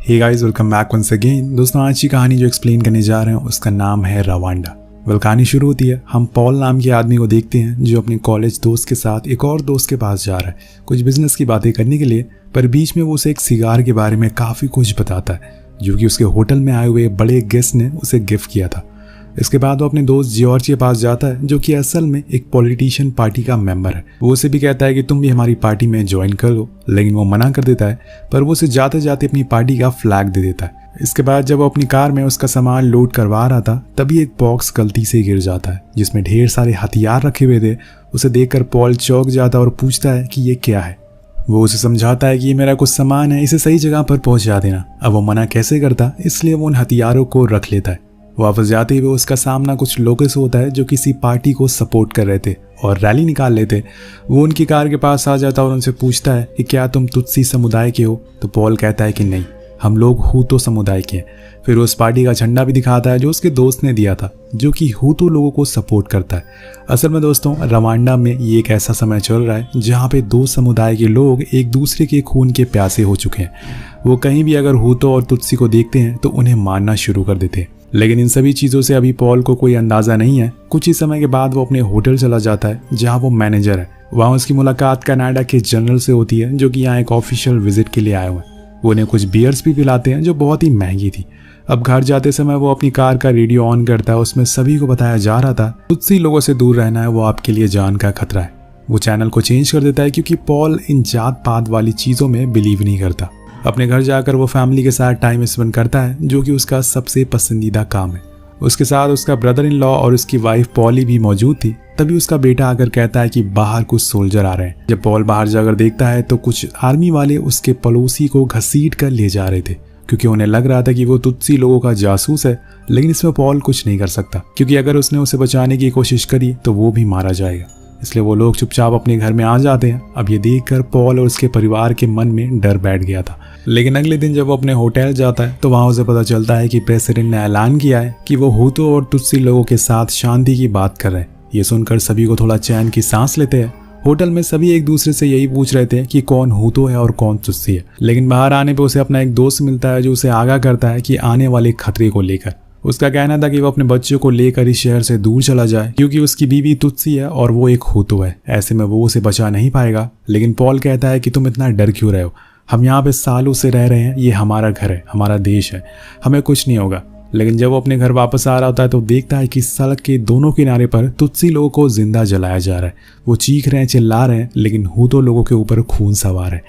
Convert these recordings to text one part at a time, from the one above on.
हे guys, welcome back once again. दोस्तों, आज की कहानी जो एक्सप्लेन करने जा रहे हैं उसका नाम है रवांडा। कहानी शुरू होती है, हम पॉल नाम के आदमी को देखते हैं जो अपने कॉलेज दोस्त के साथ एक और दोस्त के पास जा रहा है कुछ बिजनेस की बातें करने के लिए। पर बीच में वो उसे एक सिगार के बारे में काफ़ी कुछ बताता है जो कि उसके होटल में आए हुए बड़े गेस्ट ने उसे गिफ्ट किया था। इसके बाद वो अपने दोस्त जॉर्ज के पास जाता है जो कि असल में एक पॉलिटिशियन पार्टी का मेंबर है। वो उसे भी कहता है कि तुम भी हमारी पार्टी में ज्वाइन कर लो, लेकिन वो मना कर देता है। पर वो उसे जाते जाते अपनी पार्टी का फ्लैग दे देता है। इसके बाद जब वो अपनी कार में उसका सामान लोड करवा रहा था तभी एक बॉक्स गलती से गिर जाता है जिसमें ढेर सारे हथियार रखे हुए थे। उसे देखकर पॉल चौंक जाता है और पूछता है कि ये क्या है। वो उसे समझाता है कि ये मेरा कुछ सामान है, इसे सही जगह पर पहुंचा देना। अब वो मना कैसे करता, इसलिए वो उन हथियारों को रख लेता है। वापस जाते हुए उसका सामना कुछ लोगों से होता है जो किसी पार्टी को सपोर्ट कर रहे थे और रैली निकाल लेते। वो उनकी कार के पास आ जाता और उनसे पूछता है कि क्या तुम तुत्सी समुदाय के हो। तो पॉल कहता है कि नहीं, हम लोग हूतो समुदाय के हैं। फिर उस पार्टी का झंडा भी दिखाता है जो उसके दोस्त ने दिया था, जो कि हूतो लोगों को सपोर्ट करता है। असल में दोस्तों, रवांडा में ये एक ऐसा समय चल रहा है जहाँ पे दो समुदाय के लोग एक दूसरे के खून के प्यासे हो चुके हैं। वो कहीं भी अगर हूतो और तुत्सी को देखते हैं तो उन्हें मारना शुरू कर देते हैं। लेकिन इन सभी चीज़ों से अभी पॉल को कोई अंदाज़ा नहीं है। कुछ ही समय के बाद वो अपने होटल चला जाता है जहाँ वो मैनेजर है। वहाँ उसकी मुलाकात कनाडा के जनरल से होती है जो कि यहाँ एक ऑफिशियल विजिट के लिए आए हुए हैं। वो उन्हें कुछ बियर्स भी पिलाते हैं जो बहुत ही महंगी थी। अब घर जाते समय वो अपनी कार का रेडियो ऑन करता है। उसमें सभी को बताया जा रहा था तुत्सी लोगों से दूर रहना है, वो आपके लिए जान का खतरा है। वो चैनल को चेंज कर देता है क्योंकि पॉल इन जात पात वाली चीज़ों में बिलीव नहीं करता। अपने घर जाकर वो फैमिली के साथ टाइम स्पेंड करता है जो कि उसका सबसे पसंदीदा काम है। उसके साथ उसका ब्रदर इन लॉ और उसकी वाइफ पॉली भी मौजूद थी। तभी उसका बेटा आकर कहता है कि बाहर कुछ सोल्जर आ रहे हैं। जब पॉल बाहर जाकर देखता है तो कुछ आर्मी वाले उसके पड़ोसी को घसीट कर ले जा रहे थे क्योंकि उन्हें लग रहा था कि वो तुत्सी लोगों का जासूस है। लेकिन इसमें पॉल कुछ नहीं कर सकता क्योंकि अगर उसने उसे बचाने की कोशिश करी तो वो भी मारा जाएगा। इसलिए वो लोग चुपचाप अपने घर में आ जाते हैं। अब ये देखकर पॉल और उसके परिवार के मन में डर बैठ गया था। लेकिन अगले दिन जब वो अपने होटल जाता है तो वहाँ उसे पता चलता है कि प्रेसिडेंट ने ऐलान किया है कि वो हूतो और तुत्सी लोगों के साथ शांति की बात कर रहे हैं। ये सुनकर सभी को थोड़ा चैन की सांस लेते हैं। होटल में सभी एक दूसरे से यही पूछ रहे थे कि कौन हूतो है और कौन तुत्सी है। लेकिन बाहर आने पर उसे अपना एक दोस्त मिलता है जो उसे आगाह करता है कि आने वाले खतरे को लेकर। उसका कहना था कि वो अपने बच्चों को लेकर इस शहर से दूर चला जाए क्योंकि उसकी बीवी तुत्सी है और वो एक हूतो है। ऐसे में वो उसे बचा नहीं पाएगा। लेकिन पॉल कहता है कि तुम इतना डर क्यों रहे हो, हम यहाँ पे सालों से रह रहे हैं, ये हमारा घर है, हमारा देश है, हमें कुछ नहीं होगा। लेकिन जब वो अपने घर वापस आ रहा होता है तो देखता है कि सड़क के दोनों किनारे पर तुत्सी लोगों को जिंदा जलाया जा रहा है। वो चीख रहे हैं, चिल्ला रहे हैं, लेकिन हूतो लोगों के ऊपर खून सवार है।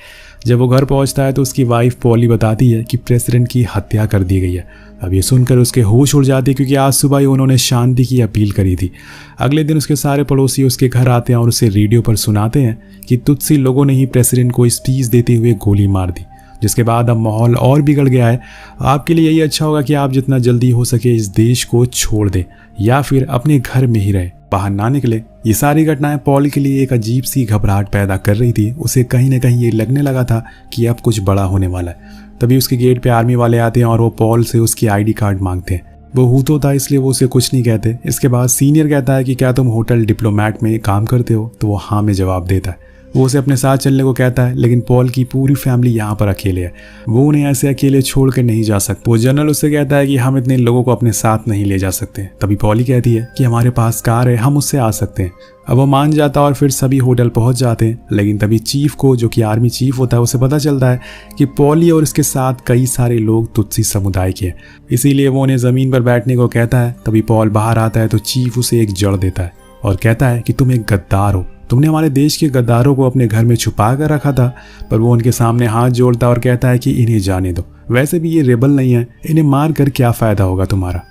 जब वो घर पहुंचता है तो उसकी वाइफ पॉली बताती है कि प्रेसिडेंट की हत्या कर दी गई है। अब ये सुनकर उसके होश उड़ जाते क्योंकि आज सुबह ही उन्होंने शांति की अपील करी थी। अगले दिन उसके सारे पड़ोसी उसके घर आते हैं और उसे रेडियो पर सुनाते हैं कि तुत्सी लोगों ने ही प्रेसिडेंट को स्पीच देते हुए गोली मार दी। जिसके बाद अब माहौल और बिगड़ गया है। आपके लिए यही अच्छा होगा कि आप जितना जल्दी हो सके इस देश को छोड़ दें या फिर अपने घर में ही रहे, बाहर ना निकले। ये सारी घटनाएं पॉल के लिए एक अजीब सी घबराहट पैदा कर रही थी। उसे कहीं ना कहीं ये लगने लगा था कि अब कुछ बड़ा होने वाला है। तभी उसके गेट पे आर्मी वाले आते हैं और वो पॉल से उसकी आईडी कार्ड मांगते हैं। वो हूतो था इसलिए वो उसे कुछ नहीं कहते। इसके बाद सीनियर कहता है कि क्या तुम होटल डिप्लोमेट में काम करते हो, तो वो हाँ में जवाब देता है। वो उसे अपने साथ चलने को कहता है लेकिन पॉल की पूरी फैमिली यहाँ पर अकेले है, वो उन्हें ऐसे अकेले छोड़ कर नहीं जा सकते। वो जनरल उससे कहता है कि हम इतने लोगों को अपने साथ नहीं ले जा सकते। तभी पॉली कहती है कि हमारे पास कार है, हम उससे आ सकते हैं। अब वो मान जाता है और फिर सभी होटल पहुंच जाते हैं। लेकिन तभी चीफ को, जो कि आर्मी चीफ होता है, उसे पता चलता है कि पॉली और इसके साथ कई सारे लोग तुत्सी समुदाय के हैं, इसीलिए वो उन्हें जमीन पर बैठने को कहता है। तभी पॉल बाहर आता है तो चीफ उसे एक जड़ देता है और कहता है कि तुम एक गद्दार हो, तुमने हमारे देश के गद्दारों को अपने घर में छुपा कर रखा था। पर वो उनके सामने हाथ जोड़ता और कहता है कि इन्हें जाने दो, वैसे भी ये रेबल नहीं है, इन्हें मार कर क्या फ़ायदा होगा तुम्हारा।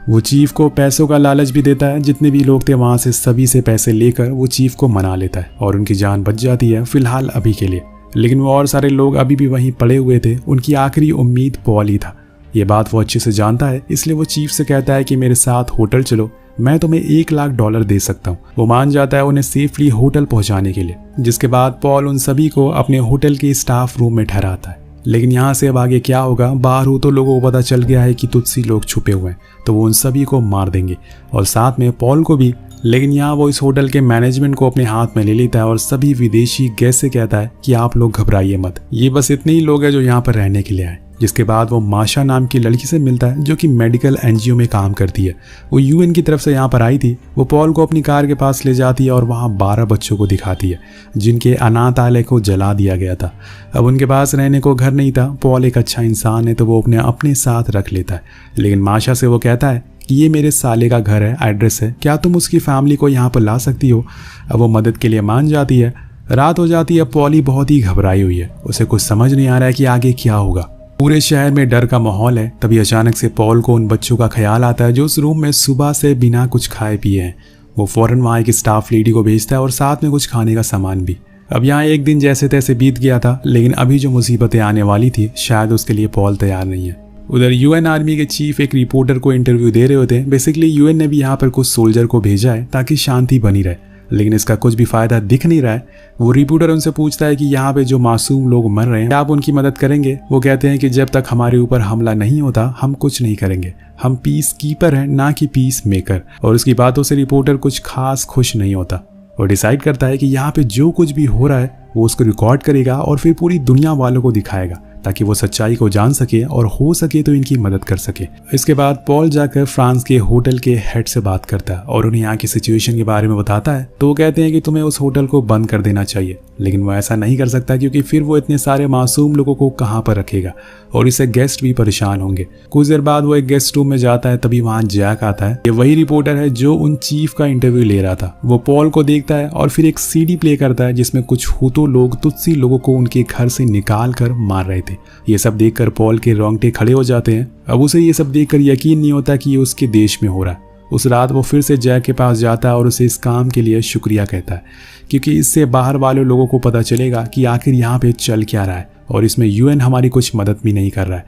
वो चीफ को पैसों का लालच भी देता है। जितने भी लोग थे वहाँ से सभी से पैसे लेकर वो चीफ को मना लेता है और उनकी जान बच जाती है फिलहाल अभी के लिए। लेकिन वो और सारे लोग अभी भी वहीं पड़े हुए थे। उनकी आखिरी उम्मीद पॉल ही था। ये बात वो अच्छे से जानता है, इसलिए वो चीफ से कहता है कि मेरे साथ होटल चलो, मैं तुम्हें $1,00,000 दे सकता हूँ। वो मान जाता है उन्हें सेफली होटल पहुँचाने के लिए। जिसके बाद पॉल उन सभी को अपने होटल के स्टाफ रूम में ठहराता है। लेकिन यहाँ से अब आगे क्या होगा, बाहर हो तो लोगों को पता चल गया है कि तुत्सी लोग छुपे हुए हैं, तो वो उन सभी को मार देंगे और साथ में पॉल को भी। लेकिन यहाँ वो इस होटल के मैनेजमेंट को अपने हाथ में ले लेता है और सभी विदेशी गेस्ट से कहता है कि आप लोग घबराइए मत, ये बस इतने ही लोग हैं जो यहाँ पर रहने के लिए आए। जिसके बाद वो माशा नाम की लड़की से मिलता है जो कि मेडिकल एनजीओ में काम करती है। वो यूएन की तरफ से यहाँ पर आई थी। वो पॉल को अपनी कार के पास ले जाती है और वहाँ 12 बच्चों को दिखाती है जिनके अनाथालय को जला दिया गया था। अब उनके पास रहने को घर नहीं था। पॉल एक अच्छा इंसान है तो वो अपने साथ रख लेता है, लेकिन माशा से वो कहता है कि ये मेरे साले का घर है, एड्रेस है, क्या तुम उसकी फैमिली को यहाँ पर ला सकती हो। अब वो मदद के लिए मान जाती है। रात हो जाती है। पॉली बहुत ही घबराई हुई है, उसे कुछ समझ नहीं आ रहा है कि आगे क्या होगा। पूरे शहर में डर का माहौल है। तभी अचानक से पॉल को उन बच्चों का ख्याल आता है जो उस रूम में सुबह से बिना कुछ खाए पिए हैं। वो फौरन वहाँ एक स्टाफ लेडी को भेजता है और साथ में कुछ खाने का सामान भी। अब यहाँ एक दिन जैसे तैसे बीत गया था, लेकिन अभी जो मुसीबतें आने वाली थी शायद उसके लिए पॉल तैयार नहीं है। उधर यूएन आर्मी के चीफ एक रिपोर्टर को इंटरव्यू दे रहे होते हैं। बेसिकली यूएन ने भी यहाँ पर कुछ सोल्जर को भेजा है ताकि शांति बनी रहे, लेकिन इसका कुछ भी फायदा दिख नहीं रहा है। वो रिपोर्टर उनसे पूछता है कि यहाँ पे जो मासूम लोग मर रहे हैं क्या आप उनकी मदद करेंगे। वो कहते हैं कि जब तक हमारे ऊपर हमला नहीं होता हम कुछ नहीं करेंगे। हम पीस कीपर हैं, ना कि पीस मेकर। और उसकी बातों से रिपोर्टर कुछ खास खुश नहीं होता और डिसाइड करता है कि यहाँ पे जो कुछ भी हो रहा है वो उसको रिकॉर्ड करेगा और फिर पूरी दुनिया वालों को दिखाएगा ताकि वो सच्चाई को जान सके और हो सके तो इनकी मदद कर सके। इसके बाद पॉल जाकर फ्रांस के होटल के हेड से बात करता है और उन्हें यहाँ की सिचुएशन के बारे में बताता है। तो वो कहते हैं कि तुम्हें उस होटल को बंद कर देना चाहिए, लेकिन वो ऐसा नहीं कर सकता क्योंकि फिर वो इतने सारे मासूम लोगों को कहाँ पर रखेगा और इससे गेस्ट भी परेशान होंगे। कुछ देर बाद वो एक गेस्ट रूम में जाता है। तभी वहाँ जैक आता है। ये वही रिपोर्टर है जो उन चीफ का इंटरव्यू ले रहा था। वो पॉल को देखता है और फिर एक सीडी प्ले करता है जिसमें कुछ हुतो लोग तुत्सी लोगों को उनके घर से निकाल कर मार रहे थे। ये सब देखकर पॉल के रोंगटे खड़े हो जाते हैं। अब उसे ये सब देखकर यकीन नहीं होता कि ये उसके देश में हो रहा है। उस रात वो फिर से जैक के पास जाता है और उसे इस काम के लिए शुक्रिया कहता है क्योंकि इससे बाहर वाले लोगों को पता चलेगा कि आखिर यहाँ पे चल क्या रहा है और इसमें यूएन हमारी कुछ मदद भी नहीं कर रहा है।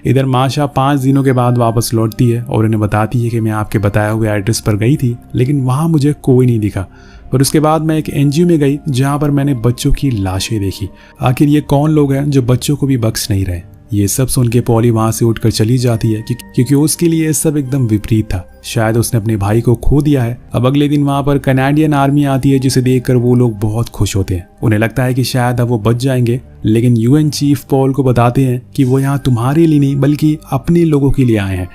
इधर माशा 5 दिनों के बाद वापस लौटती है और उन्हें बताती है कि मैं आपके बताए हुए एड्रेस पर गई थी, लेकिन वहाँ मुझे कोई नहीं दिखा। और उसके बाद मैं एक एनजीओ में गई जहाँ पर मैंने बच्चों की लाशें देखी। आखिर ये कौन लोग हैं जो बच्चों को भी बख्श नहीं रहे। ये सब सुन के पॉली वहां से उठकर चली जाती है क्योंकि उसके लिए सब एकदम विपरीत था। शायद उसने अपने भाई को खो दिया है। अब अगले दिन वहां पर कनाडियन आर्मी आती है जिसे देखकर वो लोग बहुत खुश होते हैं। उन्हें लगता है कि शायद अब वो बच जाएंगे, लेकिन यूएन चीफ पॉल को बताते हैं कि वो यहाँ तुम्हारे लिए नहीं बल्कि अपने लोगों के लिए आए हैं,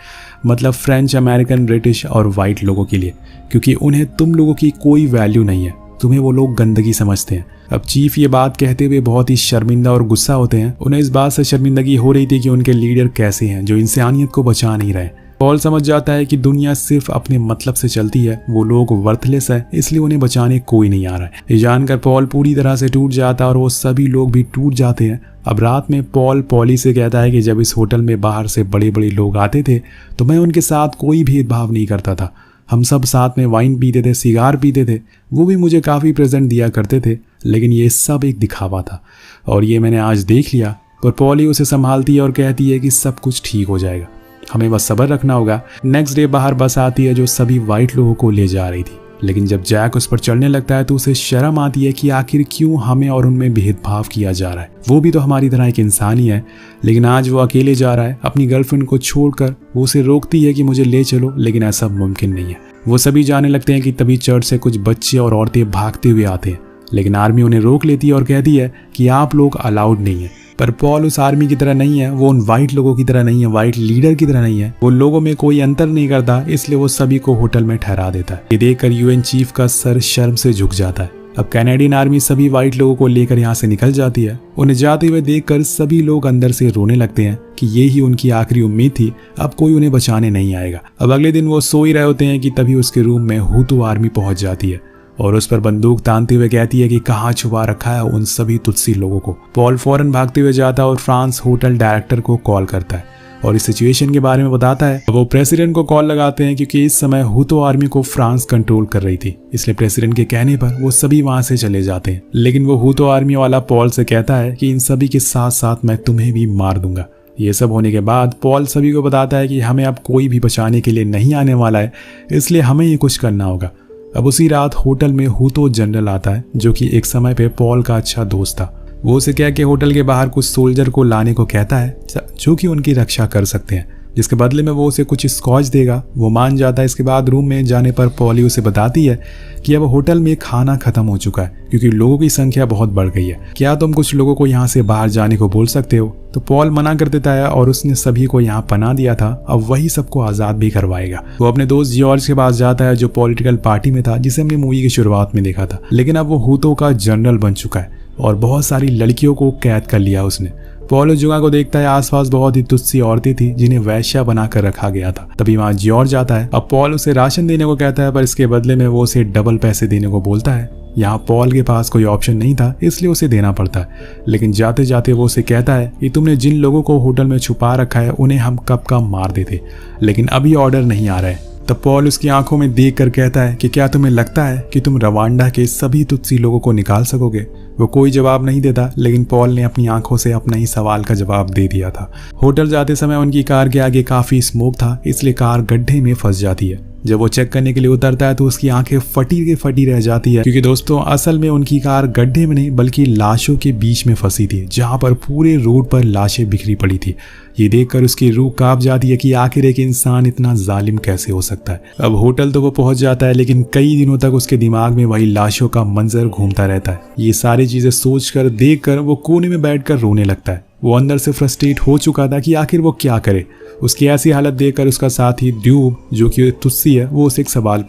मतलब फ्रेंच, अमेरिकन, ब्रिटिश और वाइट लोगों के लिए, क्योंकि उन्हें तुम लोगों की कोई वैल्यू नहीं है। तुम्हें वो लोग गंदगी समझते हैं। अब चीफ ये बात कहते हुए बहुत ही शर्मिंदा और गुस्सा होते हैं। उन्हें इस बात से शर्मिंदगी हो रही थी कि उनके लीडर कैसे हैं जो इंसानियत को बचा नहीं रहे। पॉल समझ जाता है कि दुनिया सिर्फ अपने मतलब से चलती है। वो लोग वर्थलेस है, इसलिए उन्हें बचाने कोई नहीं आ रहा है। ये जानकर पॉल पूरी तरह से टूट जाता है और वो सभी लोग भी टूट जाते हैं। अब रात में पॉल पॉली से कहता है कि जब इस होटल में बाहर से बड़े बड़े लोग आते थे तो मैं उनके साथ कोई भेदभाव नहीं करता था। हम सब साथ में वाइन पीते थे, सिगार पीते थे, वो भी मुझे काफ़ी प्रेजेंट दिया करते थे, लेकिन ये सब एक दिखावा था और ये मैंने आज देख लिया। पर पॉली उसे संभालती है और कहती है कि सब कुछ ठीक हो जाएगा, हमें बस सब्र रखना होगा। नेक्स्ट डे बाहर बस आती है जो सभी वाइट लोगों को ले जा रही थी, लेकिन जब जैक उस पर चढ़ने लगता है तो उसे शर्म आती है कि आखिर क्यों हमें और उनमें भेदभाव किया जा रहा है। वो भी तो हमारी तरह एक इंसान ही है। लेकिन आज वो अकेले जा रहा है अपनी गर्लफ्रेंड को छोड़कर। वो उसे रोकती है कि मुझे ले चलो, लेकिन ऐसा मुमकिन नहीं है। वो सभी जाने लगते हैं कि तभी चर्च से कुछ बच्चे और औरतें भागते हुए आते हैं, लेकिन आर्मी उन्हें रोक लेती है और कहती है कि आप लोग अलाउड नहीं है। पर पॉल उस आर्मी की तरह नहीं है, वो उन वाइट लोगों की तरह नहीं है, वाइट लीडर की तरह नहीं है। वो लोगों में कोई अंतर नहीं करता, इसलिए वो सभी को होटल में ठहरा देता है। ये देखकर यूएन चीफ का सर शर्म से झुक जाता है। अब कैनेडियन आर्मी सभी वाइट लोगों को लेकर यहाँ से निकल जाती है। उन्हें जाते हुए देखकर सभी लोग अंदर से रोने लगते हैं कि ये ही उनकी आखिरी उम्मीद थी, अब कोई उन्हें बचाने नहीं आएगा। अब अगले दिन वो सो ही रहे होते हैं कि तभी उसके रूम में हुतू आर्मी पहुंच जाती है और उस पर बंदूक तानते हुए कहती है कि कहाँ छुपा रखा है उन सभी तुत्सी लोगों को। पॉल फौरन भागते हुए जाता है और फ्रांस होटल डायरेक्टर को कॉल करता है और इस सिचुएशन के बारे में बताता है। वो प्रेसिडेंट को कॉल लगाते हैं क्योंकि इस समय हुतो आर्मी को फ्रांस कंट्रोल कर रही थी, इसलिए प्रेसिडेंट के कहने पर वो सभी वहां से चले जाते हैं। लेकिन वो हुतो आर्मी वाला पॉल से कहता है कि इन सभी के साथ साथ मैं तुम्हें भी मार दूंगा। ये सब होने के बाद पॉल सभी को बताता है कि हमें अब कोई भी बचाने के लिए नहीं आने वाला है, इसलिए हमें ये कुछ करना होगा। अब उसी रात होटल में हुतो जनरल आता है जो कि एक समय पे पॉल का अच्छा दोस्त था। वो उसे कह के होटल के बाहर कुछ सोल्जर को लाने को कहता है जो कि उनकी रक्षा कर सकते हैं। जिसके बदले में वो उसे कुछ स्कॉच देगा। वो मान जाता है। इसके बाद रूम में जाने पर पॉली उसे बताती है कि अब होटल में खाना खत्म हो चुका है क्योंकि लोगों की संख्या बहुत बढ़ गई है। क्या तुम कुछ लोगों को यहाँ से बाहर जाने को बोल सकते हो? तो पॉल मना कर देता है और उसने सभी को यहाँ पनाह दिया था, अब वही सबको आज़ाद भी करवाएगा। वो अपने दोस्त जॉर्ज के पास जाता है जो पॉलिटिकल पार्टी में था, जिसे हमने मूवी की शुरुआत में देखा था, लेकिन अब वो हुतों का जनरल बन चुका है और बहुत सारी लड़कियों को कैद कर लिया उसने। पॉल उस जगह को देखता है। आसपास बहुत ही तुच्छ सी औरतें थी जिन्हें वैश्या बनाकर रखा गया था। तभी वहां जॉर्ज आता है। अब पॉल उसे राशन देने को कहता है, पर इसके बदले में वो उसे डबल पैसे देने को बोलता है। यहाँ पॉल के पास कोई ऑप्शन नहीं था, इसलिए उसे देना पड़ता है। लेकिन जाते जाते वो उसे कहता है कि तुमने जिन लोगों को होटल में छुपा रखा है उन्हें हम कब का मार देते, लेकिन अभी ऑर्डर नहीं आ रहा है। तब पॉल उसकी आंखों में देख कर कहता है कि क्या तुम्हें लगता है कि तुम रवांडा के सभी तुत्सी लोगों को निकाल सकोगे? वो कोई जवाब नहीं देता, लेकिन पॉल ने अपनी आंखों से अपना ही सवाल का जवाब दे दिया था। होटल जाते समय उनकी कार के आगे काफी स्मोक था, इसलिए कार गड्ढे में फंस जाती है। जब वो चेक करने के लिए उतरता है तो उसकी आंखें फटी के फटी रह जाती है, क्योंकि दोस्तों असल में उनकी कार गड्ढे में नहीं बल्कि लाशों के बीच में फंसी थी, जहां पर पूरे रोड पर लाशें बिखरी पड़ी थी। ये देखकर उसकी रूह कांप जाती है कि आखिर एक इंसान इतना जालिम कैसे हो सकता है। अब होटल तो वो पहुंच जाता है, लेकिन कई दिनों तक उसके दिमाग में वही लाशों का मंजर घूमता रहता है। ये सारी चीजें सोचकर देखकर वो कोने में बैठकर रोने लगता है। वो अंदर से फ्रस्ट्रेट हो चुका था कि आखिर वो क्या करे। उसकी ऐसी हालत देखकर उसका साथी ड्यूब, जो कि तुस्सी है, वो उसे एक सवाल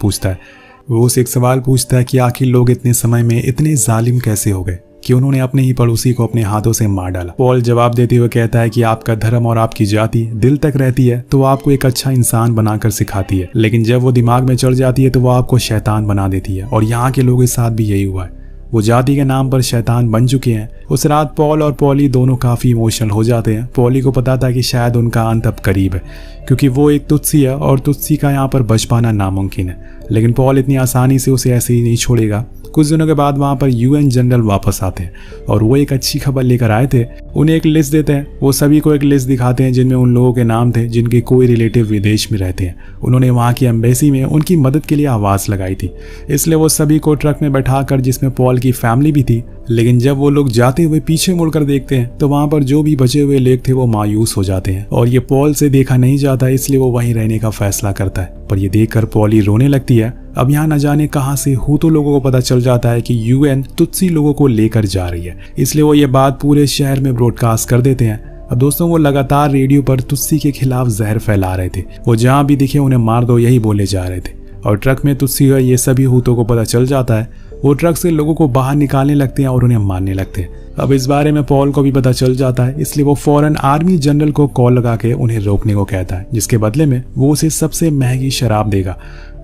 पूछता है कि आखिर लोग इतने समय में इतने जालिम कैसे हो गए कि उन्होंने अपने ही पड़ोसी को अपने हाथों से मार डाला। पॉल जवाब देते हुए कहता है कि आपका धर्म और आपकी जाति दिल तक रहती है तो आपको एक अच्छा इंसान बनाकर सिखाती है, लेकिन जब वो दिमाग में चढ़ जाती है तो वो आपको शैतान बना देती है। और यहाँ के लोगों के साथ भी यही हुआ है। वो जाति के नाम पर शैतान बन चुके हैं। उस रात पॉल और पॉली दोनों काफी इमोशनल हो जाते हैं। पॉली को पता था कि शायद उनका अंत अब करीब है, क्योंकि वो एक तुत्सी है और तुत्सी का यहाँ पर बच पाना नामुमकिन है। लेकिन पॉल इतनी आसानी से उसे ऐसे ही नहीं छोड़ेगा। कुछ दिनों के बाद वहाँ पर यूएन जनरल वापस आते हैं और वो एक अच्छी खबर लेकर आए थे। उन्हें एक लिस्ट देते हैं। वो सभी को एक लिस्ट दिखाते हैं जिनमें उन लोगों के नाम थे जिनके कोई रिलेटिव विदेश में रहते हैं। उन्होंने वहाँ की एम्बेसी में उनकी मदद के लिए आवाज़ लगाई थी, इसलिए वो सभी को ट्रक में बैठाकर, जिसमें पॉल की फैमिली भी थी। लेकिन जब वो लोग जाते हुए पीछे मुड़कर देखते हैं तो वहाँ पर जो भी बचे हुए लोग थे वो मायूस हो जाते हैं और ये पॉल से देखा नहीं जाता, इसलिए वो वहीं रहने का फैसला करता है। पर ये देखकर पॉली रोने लगती है। अब यहाँ न जाने कहां से हुतू लोगों को पता चल जाता है कि यूएन तुत्सी लोगों को लेकर जा रही है, इसलिए वो ये बात पूरे शहर में ब्रॉडकास्ट कर देते हैं। अब दोस्तों वो लगातार रेडियो पर तुत्सी के खिलाफ जहर फैला रहे थे। वो जहां भी दिखे उन्हें मार दो, यही बोले जा रहे थे। और ट्रक में तुत्सी है, ये सभी हुतों को पता चल जाता है। वो ट्रक से लोगों को बाहर निकालने लगते हैं और उन्हें मारने लगते हैं। अब इस बारे में पॉल को भी पता चल जाता है, इसलिए वो फौरन आर्मी जनरल को कॉल लगा के उन्हें रोकने को कहता है, जिसके बदले में वो उसे सबसे महंगी शराब देगा।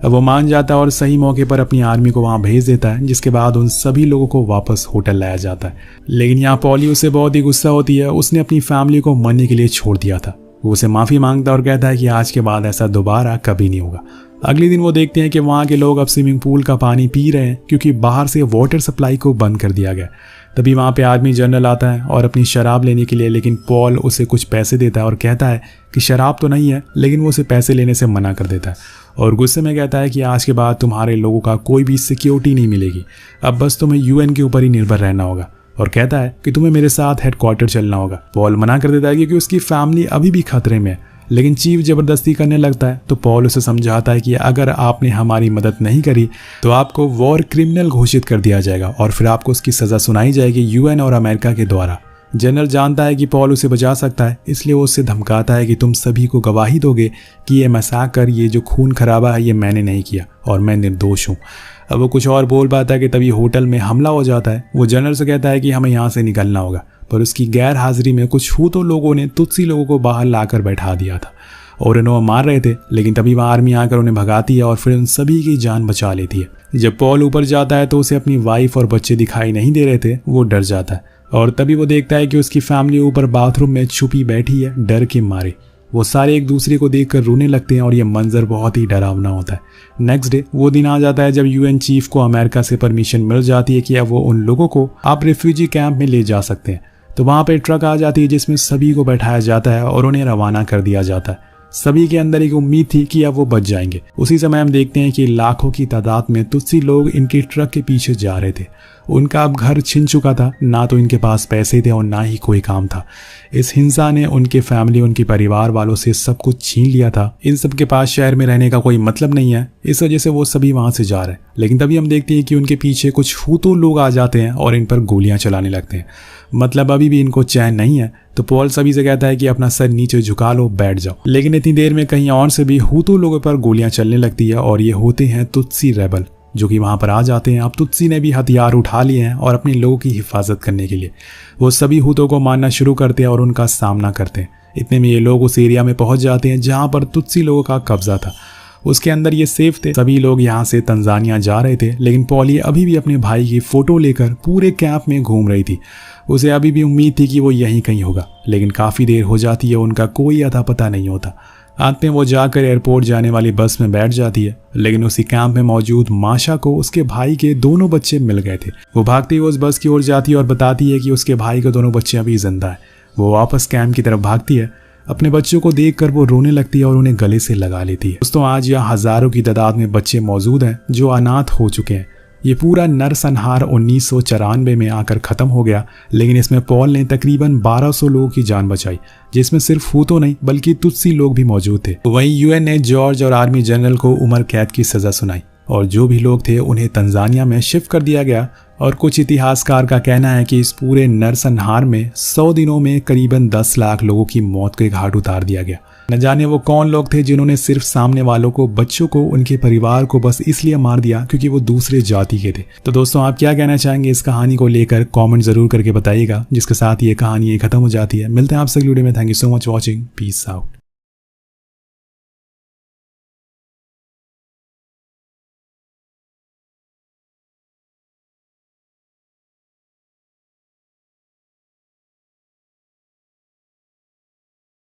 अब वो मान जाता है और सही मौके पर अपनी आर्मी को वहां भेज देता है, जिसके बाद उन सभी लोगों को वापस होटल लाया जाता है। लेकिन यहाँ पॉली उसे बहुत ही गुस्सा होती है। उसने अपनी फैमिली को मरने के लिए छोड़ दिया था। वो उसे माफी मांगता और कहता है कि आज के बाद ऐसा दोबारा कभी नहीं होगा। अगले दिन वो देखते हैं कि वहाँ के लोग अब स्विमिंग पूल का पानी पी रहे हैं, क्योंकि बाहर से वाटर सप्लाई को बंद कर दिया गया। तभी वहाँ पे आर्मी जनरल आता है और अपनी शराब लेने के लिए, लेकिन पॉल उसे कुछ पैसे देता है और कहता है कि शराब तो नहीं है, लेकिन वो उसे पैसे लेने से मना कर देता है और गुस्से में कहता है कि आज के बाद तुम्हारे लोगों का कोई भी सिक्योरिटी नहीं मिलेगी, अब बस तुम्हें यूएन के ऊपर ही निर्भर रहना होगा। और कहता है कि तुम्हें मेरे साथ हेडक्वार्टर चलना होगा। पॉल मना कर देता है क्योंकि उसकी फैमिली अभी भी खतरे में है, लेकिन चीफ जबरदस्ती करने लगता है। तो पॉल उसे समझाता है कि अगर आपने हमारी मदद नहीं करी तो आपको वॉर क्रिमिनल घोषित कर दिया जाएगा और फिर आपको उसकी सजा सुनाई जाएगी यूएन और अमेरिका के द्वारा। जनरल जानता है कि पॉल उसे बचा सकता है, इसलिए वो उससे धमकाता है कि तुम सभी को गवाही दोगे कि ये मैसाकर, ये जो खून खराबा है, ये मैंने नहीं किया और मैं निर्दोष हूँ। अब वो कुछ और बोल पाता है कि तभी होटल में हमला हो जाता है। वो जनरल से कहता है कि हमें यहाँ से निकलना होगा, पर उसकी गैर हाजिरी में कुछ हुतो लोगों ने तुत्सी लोगों को बाहर लाकर बैठा दिया था और उन्हें वो मार रहे थे। लेकिन तभी वहाँ आर्मी आकर उन्हें भगाती है और फिर उन सभी की जान बचा लेती है। जब पॉल ऊपर जाता है तो उसे अपनी वाइफ और बच्चे दिखाई नहीं दे रहे थे। वो डर जाता है और तभी वो देखता है कि उसकी फैमिली ऊपर बाथरूम में छुपी बैठी है, डर के मारे। वो सारे एक दूसरे को देखकर रोने लगते हैं और ये मंजर बहुत ही डरावना होता है। नेक्स्ट डे वो दिन आ जाता है जब यूएन चीफ को अमेरिका से परमिशन मिल जाती है कि अब वो उन लोगों को आप रिफ्यूजी कैंप में ले जा सकते हैं। तो वहाँ पे ट्रक आ जाती है जिसमें सभी को बैठाया जाता है और उन्हें रवाना कर दिया जाता है। सभी के अंदर एक उम्मीद थी कि अब वो बच जाएंगे। उसी समय हम देखते हैं कि लाखों की तादाद में तुत्सी लोग इनके ट्रक के पीछे जा रहे थे। उनका अब घर छिन चुका था, ना तो इनके पास पैसे थे और ना ही कोई काम था। इस हिंसा ने उनके फैमिली, उनके परिवार वालों से सब कुछ छीन लिया था। इन सब के पास शहर में रहने का कोई मतलब नहीं है, इस वजह से वो सभी वहां से जा रहे हैं। लेकिन तभी हम देखते हैं कि उनके पीछे कुछ हुतू लोग आ जाते हैं और इन पर गोलियां चलाने लगते हैं। मतलब अभी भी इनको चैन नहीं है। तो पॉल सभी से कहता है कि अपना सर नीचे झुका लो, बैठ जाओ। लेकिन इतनी देर में कहीं और से भी हुतू लोगों पर गोलियां चलने लगती है और ये होते हैं तुत्सी रेबल, जो कि वहां पर आ जाते हैं। अब तुत्सी ने भी हथियार उठा लिए हैं और अपने लोगों की हिफाजत करने के लिए वो सभी हुतों को मारना शुरू करते हैं और उनका सामना करते हैं। इतने में ये लोग उस एरिया में पहुंच जाते हैं जहां पर तुत्सी लोगों का कब्जा था। उसके अंदर ये सेफ थे। सभी लोग यहाँ से तंजानिया जा रहे थे, लेकिन पॉली अभी भी अपने भाई की फोटो लेकर पूरे कैंप में घूम रही थी। उसे अभी भी उम्मीद थी कि वो यहीं कहीं होगा, लेकिन काफ़ी देर हो जाती है, उनका कोई अता पता नहीं होता। अंत में वो जाकर एयरपोर्ट जाने वाली बस में बैठ जाती है, लेकिन उसी कैंप में मौजूद माशा को उसके भाई के दोनों बच्चे मिल गए थे। वो भागती हुई उस बस की ओर जाती है और बताती है कि उसके भाई के दोनों बच्चे अभी जिंदा हैं। वो वापस कैंप की तरफ भागती है। अपने बच्चों को देखकर वो रोने लगती है और उन्हें गले से लगा लेती है। दोस्तों, आज यहाँ हजारों की तादाद में बच्चे मौजूद हैं जो अनाथ हो चुके हैं। ये पूरा नरसंहार 1994 में आकर ख़त्म हो गया, लेकिन इसमें पॉल ने तकरीबन 1200 लोगों की जान बचाई, जिसमें सिर्फ हुतो नहीं बल्कि तुत्सी लोग भी मौजूद थे। वहीं यूएन ने जॉर्ज और आर्मी जनरल को उम्र कैद की सज़ा सुनाई और जो भी लोग थे उन्हें तंजानिया में शिफ्ट कर दिया गया। और कुछ इतिहासकार का कहना है कि इस पूरे नरसंहार में 100 दिनों में करीबन 10 लाख लोगों की मौत के घाट उतार दिया गया। न जाने वो कौन लोग थे जिन्होंने सिर्फ सामने वालों को, बच्चों को, उनके परिवार को बस इसलिए मार दिया क्योंकि वो दूसरे जाति के थे। तो दोस्तों, आप क्या कहना चाहेंगे इस कहानी को लेकर? कमेंट जरूर करके बताइएगा, जिसके साथ ये कहानी खत्म हो जाती है। मिलते हैं आपसे अगली वीडियो में। Thank you so much watching. Peace out.